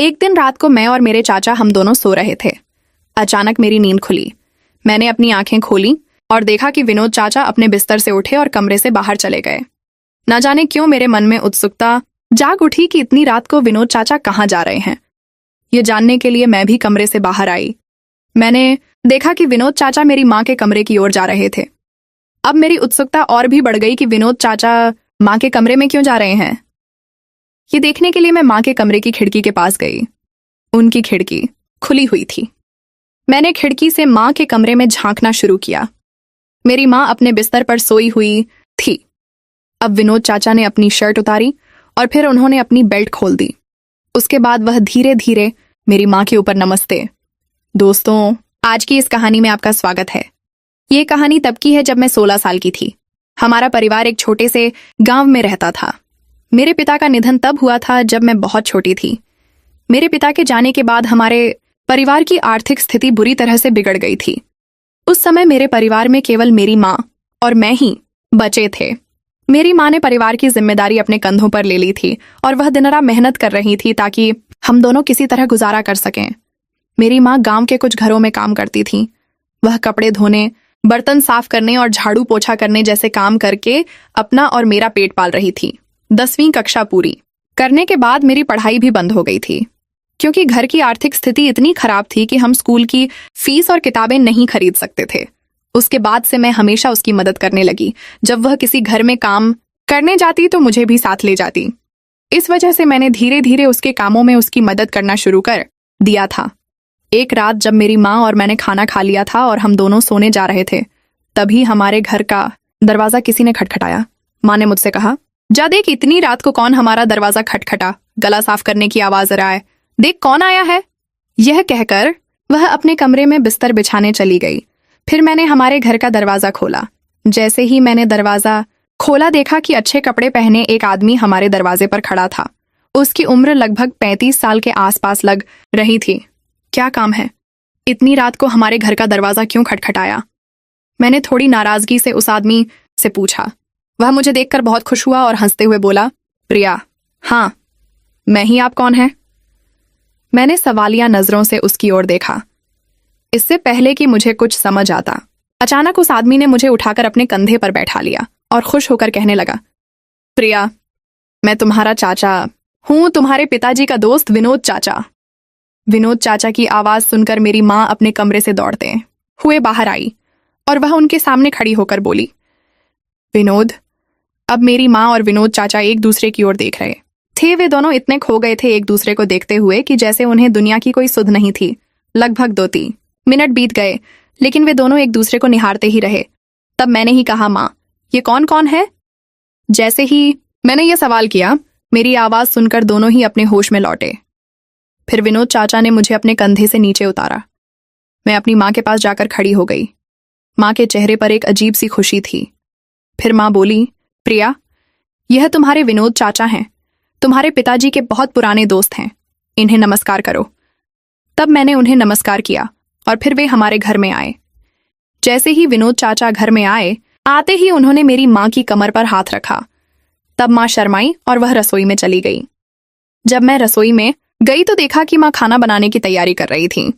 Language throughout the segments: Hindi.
एक दिन रात को मैं और मेरे चाचा हम दोनों सो रहे थे। अचानक मेरी नींद खुली। मैंने अपनी आंखें खोली और देखा कि विनोद चाचा अपने बिस्तर से उठे और कमरे से बाहर चले गए। न जाने क्यों मेरे मन में उत्सुकता जाग उठी कि इतनी रात को विनोद चाचा कहाँ जा रहे हैं। ये जानने के लिए मैं भी कमरे से बाहर आई। मैंने देखा कि विनोद चाचा मेरी माँ के कमरे की ओर जा रहे थे। अब मेरी उत्सुकता और भी बढ़ गई कि विनोद चाचा माँ के कमरे में क्यों जा रहे हैं। ये देखने के लिए मैं माँ के कमरे की खिड़की के पास गई। उनकी खिड़की खुली हुई थी। मैंने खिड़की से माँ के कमरे में झांकना शुरू किया। मेरी माँ अपने बिस्तर पर सोई हुई थी। अब विनोद चाचा ने अपनी शर्ट उतारी और फिर उन्होंने अपनी बेल्ट खोल दी। उसके बाद वह धीरे धीरे मेरी माँ के ऊपर नमस्ते। दोस्तों, आज की इस कहानी में आपका स्वागत है। ये कहानी तब की है जब मैं 16 साल की थी। हमारा परिवार एक छोटे से गांव में रहता था। मेरे पिता का निधन तब हुआ था जब मैं बहुत छोटी थी। मेरे पिता के जाने के बाद हमारे परिवार की आर्थिक स्थिति बुरी तरह से बिगड़ गई थी। उस समय मेरे परिवार में केवल मेरी माँ और मैं ही बचे थे। मेरी माँ ने परिवार की जिम्मेदारी अपने कंधों पर ले ली थी और वह दिन रात मेहनत कर रही थी ताकि हम दोनों किसी तरह गुजारा कर सकें। मेरी माँ गांव के कुछ घरों में काम करती थी। वह कपड़े धोने, बर्तन साफ करने और झाड़ू पोछा करने जैसे काम करके अपना और मेरा पेट पाल रही थी। 10वीं कक्षा पूरी करने के बाद मेरी पढ़ाई भी बंद हो गई थी, क्योंकि घर की आर्थिक स्थिति इतनी खराब थी कि हम स्कूल की फीस और किताबें नहीं खरीद सकते थे। उसके बाद से मैं हमेशा उसकी मदद करने लगी। जब वह किसी घर में काम करने जाती तो मुझे भी साथ ले जाती। इस वजह से मैंने धीरे धीरे उसके कामों में उसकी मदद करना शुरू कर दिया था। एक रात जब मेरी माँ और मैंने खाना खा लिया था और हम दोनों सोने जा रहे थे, तभी हमारे घर का दरवाजा किसी ने खटखटाया। माँ ने मुझसे कहा, जा देख, इतनी रात को कौन हमारा दरवाजा खटखटा, गला साफ करने की आवाज आ रहा है, देख कौन आया है। यह कहकर वह अपने कमरे में बिस्तर बिछाने चली गई। फिर मैंने हमारे घर का दरवाजा खोला। जैसे ही मैंने दरवाजा खोला, देखा कि अच्छे कपड़े पहने एक आदमी हमारे दरवाजे पर खड़ा था। उसकी उम्र लगभग 35 साल के आसपास लग रही थी। क्या काम है? इतनी रात को हमारे घर का दरवाजा क्यों खटखटाया? मैंने थोड़ी नाराजगी से उस आदमी से पूछा। वह मुझे देखकर बहुत खुश हुआ और हंसते हुए बोला, प्रिया, हाँ मैं ही, आप कौन हैं? मैंने सवालिया नजरों से उसकी ओर देखा, इससे पहले कि मुझे कुछ समझ आता। अचानक उस आदमी ने मुझे उठाकर अपने कंधे पर बैठा लिया और खुश होकर कहने लगा, प्रिया, मैं तुम्हारा चाचा हूं, तुम्हारे पिताजी का दोस्त विनोद चाचा। विनोद चाचा की आवाज सुनकर मेरी माँ अपने कमरे से दौड़ते हुए बाहर आई और वह उनके सामने खड़ी होकर बोली, विनोद। अब मेरी माँ और विनोद चाचा एक दूसरे की ओर देख रहे थे। वे दोनों इतने खो गए थे एक दूसरे को देखते हुए कि जैसे उन्हें दुनिया की कोई सुध नहीं थी। लगभग 2-3 मिनट बीत गए, लेकिन वे दोनों एक दूसरे को निहारते ही रहे। तब मैंने ही कहा, माँ, ये कौन कौन है? जैसे ही मैंने ये सवाल किया, मेरी आवाज सुनकर दोनों ही अपने होश में लौटे। फिर विनोद चाचा ने मुझे अपने कंधे से नीचे उतारा। मैं अपनी माँ के पास जाकर खड़ी हो गई। माँ के चेहरे पर एक अजीब सी खुशी थी। फिर माँ बोली, प्रिया, यह तुम्हारे विनोद चाचा हैं, तुम्हारे पिताजी के बहुत पुराने दोस्त हैं, इन्हें नमस्कार करो। तब मैंने उन्हें नमस्कार किया और फिर वे हमारे घर में आए। जैसे ही विनोद चाचा घर में आए, आते ही उन्होंने मेरी माँ की कमर पर हाथ रखा। तब माँ शर्माई और वह रसोई में चली गई। जब मैं रसोई में गई तो देखा कि माँ खाना बनाने की तैयारी कर रही थी।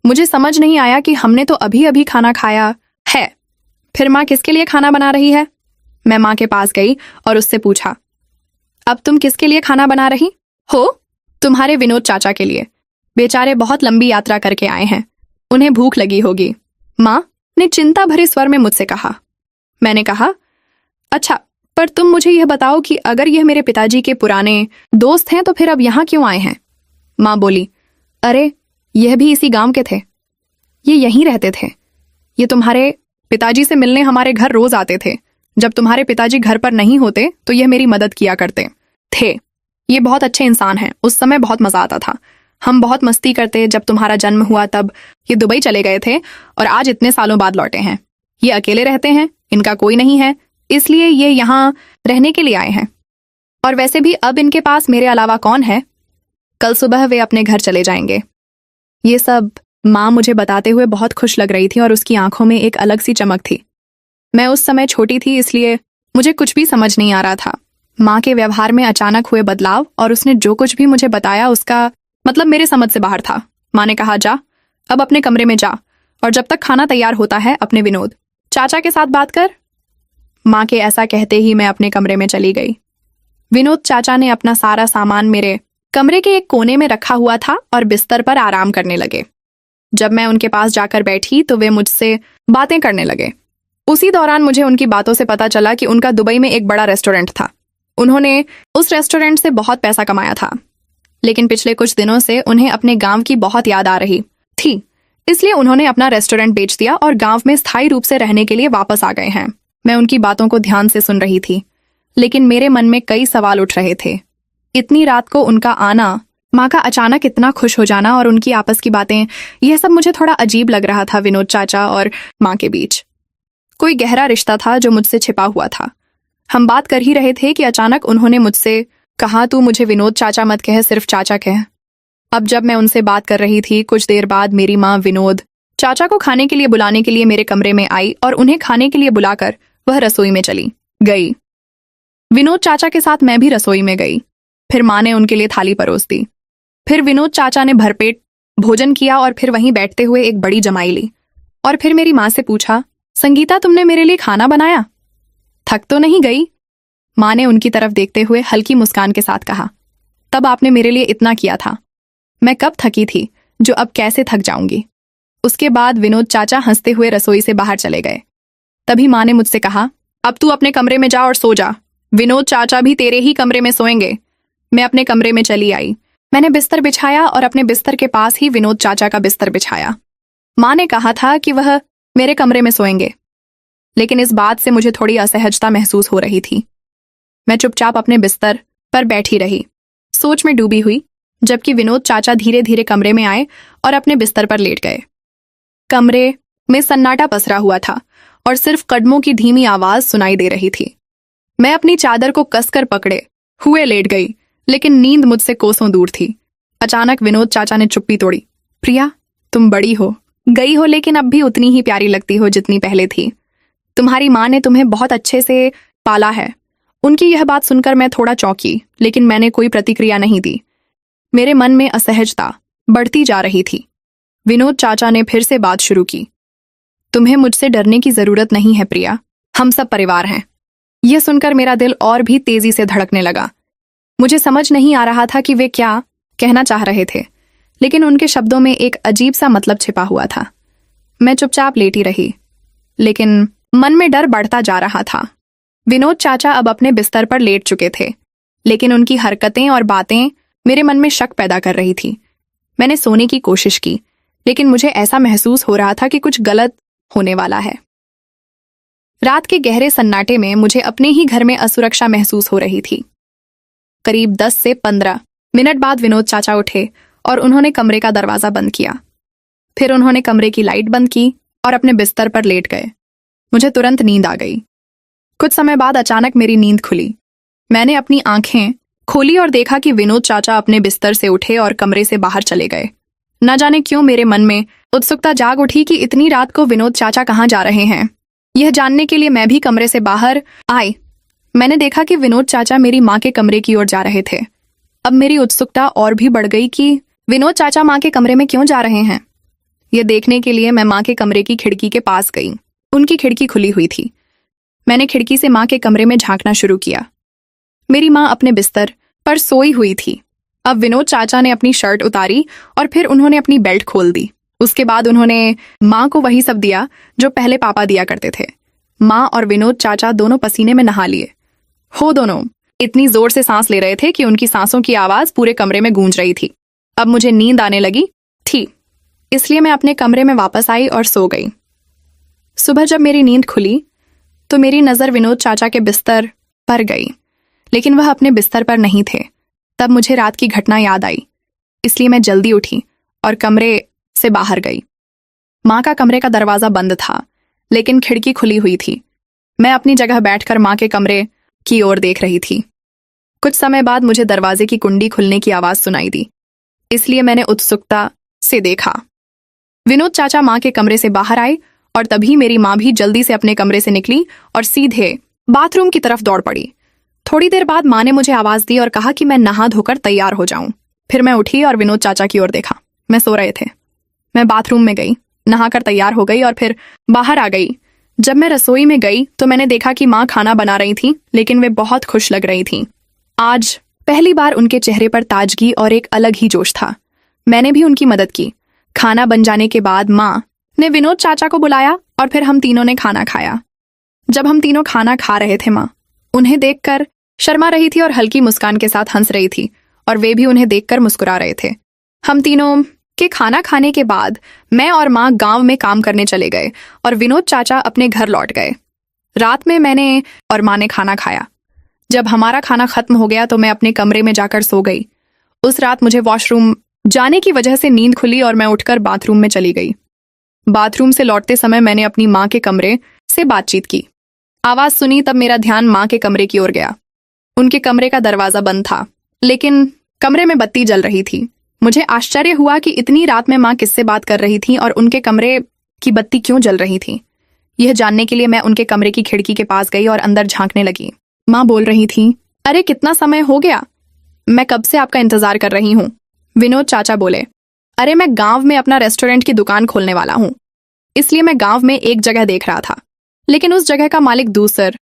मुझे समझ नहीं आया कि हमने तो अभी अभी खाना खाया है, फिर माँ किसके लिए खाना बना रही है? मैं माँ के पास गई और उससे पूछा, अब तुम किसके लिए खाना बना रही हो? तुम्हारे विनोद चाचा के लिए। बेचारे बहुत लंबी यात्रा करके आए हैं, उन्हें भूख लगी होगी, माँ ने चिंता भरे स्वर में मुझसे कहा। मैंने कहा, अच्छा, पर तुम मुझे यह बताओ कि अगर यह मेरे पिताजी के पुराने दोस्त हैं तो फिर अब यहाँ क्यों आए हैं? माँ बोली, अरे यह भी इसी गांव के थे, ये यहीं रहते थे। ये तुम्हारे पिताजी से मिलने हमारे घर रोज आते थे। जब तुम्हारे पिताजी घर पर नहीं होते तो यह मेरी मदद किया करते थे। ये बहुत अच्छे इंसान हैं। उस समय बहुत मजा आता था, हम बहुत मस्ती करते। जब तुम्हारा जन्म हुआ तब ये दुबई चले गए थे और आज इतने सालों बाद लौटे हैं। ये अकेले रहते हैं, इनका कोई नहीं है, इसलिए ये यहाँ रहने के लिए आए हैं। और वैसे भी अब इनके पास मेरे अलावा कौन है? कल सुबह वे अपने घर चले जाएंगे। ये सब माँ मुझे बताते हुए बहुत खुश लग रही थी और उसकी आंखों में एक अलग सी चमक थी। मैं उस समय छोटी थी, इसलिए मुझे कुछ भी समझ नहीं आ रहा था। माँ के व्यवहार में अचानक हुए बदलाव और उसने जो कुछ भी मुझे बताया उसका मतलब मेरे समझ से बाहर था। माँ ने कहा, जा अब अपने कमरे में जा, और जब तक खाना तैयार होता है अपने विनोद चाचा के साथ बात कर। माँ के ऐसा कहते ही मैं अपने कमरे में चली गई। विनोद चाचा ने अपना सारा सामान मेरे कमरे के एक कोने में रखा हुआ था और बिस्तर पर आराम करने लगे। जब मैं उनके पास जाकर बैठी तो वे मुझसे बातें करने लगे। उसी दौरान मुझे उनकी बातों से पता चला कि उनका दुबई में एक बड़ा रेस्टोरेंट था। उन्होंने उस रेस्टोरेंट से बहुत पैसा कमाया था, लेकिन पिछले कुछ दिनों से उन्हें अपने गांव की बहुत याद आ रही थी, इसलिए उन्होंने अपना रेस्टोरेंट बेच दिया और गांव में स्थायी रूप से रहने के लिए वापस आ गए हैं। मैं उनकी बातों को ध्यान से सुन रही थी, लेकिन मेरे मन में कई सवाल उठ रहे थे। इतनी रात को उनका आना, माँ का अचानक इतना खुश हो जाना और उनकी आपस की बातें, यह सब मुझे थोड़ा अजीब लग रहा था। विनोद चाचा और माँ के बीच कोई गहरा रिश्ता था जो मुझसे छिपा हुआ था। हम बात कर ही रहे थे कि अचानक उन्होंने मुझसे कहा, तू मुझे विनोद चाचा मत कह, सिर्फ चाचा कह। अब जब मैं उनसे बात कर रही थी, कुछ देर बाद मेरी माँ विनोद चाचा को खाने के लिए बुलाने के लिए मेरे कमरे में आई और उन्हें खाने के लिए बुलाकर वह रसोई में चली गई। विनोद चाचा के साथ मैं भी रसोई में गई। फिर माँ ने उनके लिए थाली परोस दी। फिर विनोद चाचा ने भरपेट भोजन किया और फिर वहीं बैठते हुए एक बड़ी जमाई ली और फिर मेरी माँ से पूछा, संगीता तुमने मेरे लिए खाना बनाया, थक तो नहीं गई? माँ ने उनकी तरफ देखते हुए हल्की मुस्कान के साथ कहा, तब आपने मेरे लिए इतना किया था, मैं कब थकी थी जो अब कैसे थक जाऊंगी। उसके बाद विनोद चाचा हंसते हुए रसोई से बाहर चले गए। तभी माँ ने मुझसे कहा, अब तू अपने कमरे में जा और सो जा, विनोद चाचा भी तेरे ही कमरे में सोएंगे। मैं अपने कमरे में चली आई। मैंने बिस्तर बिछाया और अपने बिस्तर के पास ही विनोद चाचा का बिस्तर बिछाया। माँ ने कहा था कि वह मेरे कमरे में सोएंगे, लेकिन इस बात से मुझे थोड़ी असहजता महसूस हो रही थी। मैं चुपचाप अपने बिस्तर पर बैठी रही, सोच में डूबी हुई, जबकि विनोद चाचा धीरे धीरे कमरे में आए और अपने बिस्तर पर लेट गए। कमरे में सन्नाटा पसरा हुआ था और सिर्फ कदमों की धीमी आवाज सुनाई दे रही थी। मैं अपनी चादर को कसकर पकड़े हुए लेट गई, लेकिन नींद मुझसे कोसों दूर थी। अचानक विनोद चाचा ने चुप्पी तोड़ी। प्रिया, तुम बड़ी हो गई हो, लेकिन अब भी उतनी ही प्यारी लगती हो जितनी पहले थी। तुम्हारी माँ ने तुम्हें बहुत अच्छे से पाला है। उनकी यह बात सुनकर मैं थोड़ा चौंकी, लेकिन मैंने कोई प्रतिक्रिया नहीं दी। मेरे मन में असहजता बढ़ती जा रही थी। विनोद चाचा ने फिर से बात शुरू की। तुम्हें मुझसे डरने की जरूरत नहीं है प्रिया, हम सब परिवार हैं। यह सुनकर मेरा दिल और भी तेजी से धड़कने लगा। मुझे समझ नहीं आ रहा था कि वे क्या कहना चाह रहे थे, लेकिन उनके शब्दों में एक अजीब सा मतलब छिपा हुआ था। मैं चुपचाप लेटी रही, लेकिन मन में डर बढ़ता जा रहा था। विनोद चाचा अब अपने बिस्तर पर लेट चुके थे, लेकिन उनकी हरकतें और बातें मेरे मन में शक पैदा कर रही थी। मैंने सोने की कोशिश की, लेकिन मुझे ऐसा महसूस हो रहा था कि कुछ गलत होने वाला है। रात के गहरे सन्नाटे में मुझे अपने ही घर में असुरक्षा महसूस हो रही थी। करीब 10 से 15 मिनट बाद विनोद चाचा उठे और उन्होंने कमरे का दरवाजा बंद किया। फिर उन्होंने कमरे की लाइट बंद की और अपने बिस्तर पर लेट गए। मुझे तुरंत नींद आ गई। कुछ समय बाद अचानक मेरी नींद खुली। मैंने अपनी आंखें खोली और देखा कि विनोद चाचा अपने बिस्तर से उठे और कमरे से बाहर चले गए। न जाने क्यों मेरे मन में उत्सुकता जाग उठी कि इतनी रात को विनोद चाचा कहाँ जा रहे हैं। यह जानने के लिए मैं भी कमरे से बाहर आई। मैंने देखा कि विनोद चाचा मेरी माँ के कमरे की ओर जा रहे थे। अब मेरी उत्सुकता और भी बढ़ गई कि विनोद चाचा माँ के कमरे में क्यों जा रहे हैं। यह देखने के लिए मैं माँ के कमरे की खिड़की के पास गई। उनकी खिड़की खुली हुई थी। मैंने खिड़की से माँ के कमरे में झांकना शुरू किया। मेरी माँ अपने बिस्तर पर सोई हुई थी। अब विनोद चाचा ने अपनी शर्ट उतारी और फिर उन्होंने अपनी बेल्ट खोल दी। उसके बाद उन्होंने माँ को वही सब दिया जो पहले पापा दिया करते थे। माँ और विनोद चाचा दोनों पसीने में नहा लिए हो। दोनों इतनी जोर से सांस ले रहे थे कि उनकी सांसों की आवाज पूरे कमरे में गूंज रही थी। अब मुझे नींद आने लगी थी, इसलिए मैं अपने कमरे में वापस आई और सो गई। सुबह जब मेरी नींद खुली तो मेरी नजर विनोद चाचा के बिस्तर पर गई, लेकिन वह अपने बिस्तर पर नहीं थे। तब मुझे रात की घटना याद आई, इसलिए मैं जल्दी उठी और कमरे से बाहर गई। माँ का कमरे का दरवाजा बंद था, लेकिन खिड़की खुली हुई थी। मैं अपनी जगह बैठकर माँ के कमरे की ओर देख रही थी। कुछ समय बाद मुझे दरवाजे की कुंडी खुलने की आवाज सुनाई दी, इसलिए मैंने उत्सुकता से देखा। विनोद चाचा माँ के कमरे से बाहर आए और तभी मेरी माँ भी जल्दी से अपने कमरे से निकली और सीधे बाथरूम की तरफ दौड़ पड़ी। थोड़ी देर बाद माँ ने मुझे आवाज दी और कहा कि मैं नहा धोकर तैयार हो जाऊं। फिर मैं उठी और विनोद चाचा की ओर देखा। मैं सो रहे थे। मैं बाथरूम में गई, नहाकर तैयार हो गई और फिर बाहर आ गई। जब मैं रसोई में गई तो मैंने देखा कि माँ खाना बना रही थी, लेकिन वे बहुत खुश लग रही थीं। आज पहली बार उनके चेहरे पर ताजगी और एक अलग ही जोश था। मैंने भी उनकी मदद की। खाना बन जाने के बाद माँ ने विनोद चाचा को बुलाया और फिर हम तीनों ने खाना खाया। जब हम तीनों खाना खा रहे थे, माँ उन्हें देखकर शर्मा रही थी और हल्की मुस्कान के साथ हंस रही थी और वे भी उन्हें देखकर मुस्कुरा रहे थे। हम तीनों के खाना खाने के बाद मैं और माँ गांव में काम करने चले गए और विनोद चाचा अपने घर लौट गए। रात में मैंने और माँ ने खाना खाया। जब हमारा खाना खत्म हो गया तो मैं अपने कमरे में जाकर सो गई। उस रात मुझे वॉशरूम जाने की वजह से नींद खुली और मैं उठकर बाथरूम में चली गई। बाथरूम से लौटते समय मैंने अपनी माँ के कमरे से बातचीत की। आवाज सुनी तब मेरा ध्यान माँ के कमरे की ओर गया। उनके कमरे का दरवाजा बंद था, लेकिन कमरे में बत्ती जल रही थी। मुझे आश्चर्य हुआ कि इतनी रात में माँ किससे बात कर रही थी और उनके कमरे की बत्ती क्यों जल रही थी। यह जानने के लिए मैं उनके कमरे की खिड़की के पास गई और अंदर झांकने लगी। माँ बोल रही थी, अरे कितना समय हो गया, मैं कब से आपका इंतजार कर रही हूँ। विनोद चाचा बोले, अरे मैं गांव में अपना रेस्टोरेंट की दुकान खोलने वाला हूँ, इसलिए मैं गांव में एक जगह देख रहा था, लेकिन उस जगह का मालिक दूसर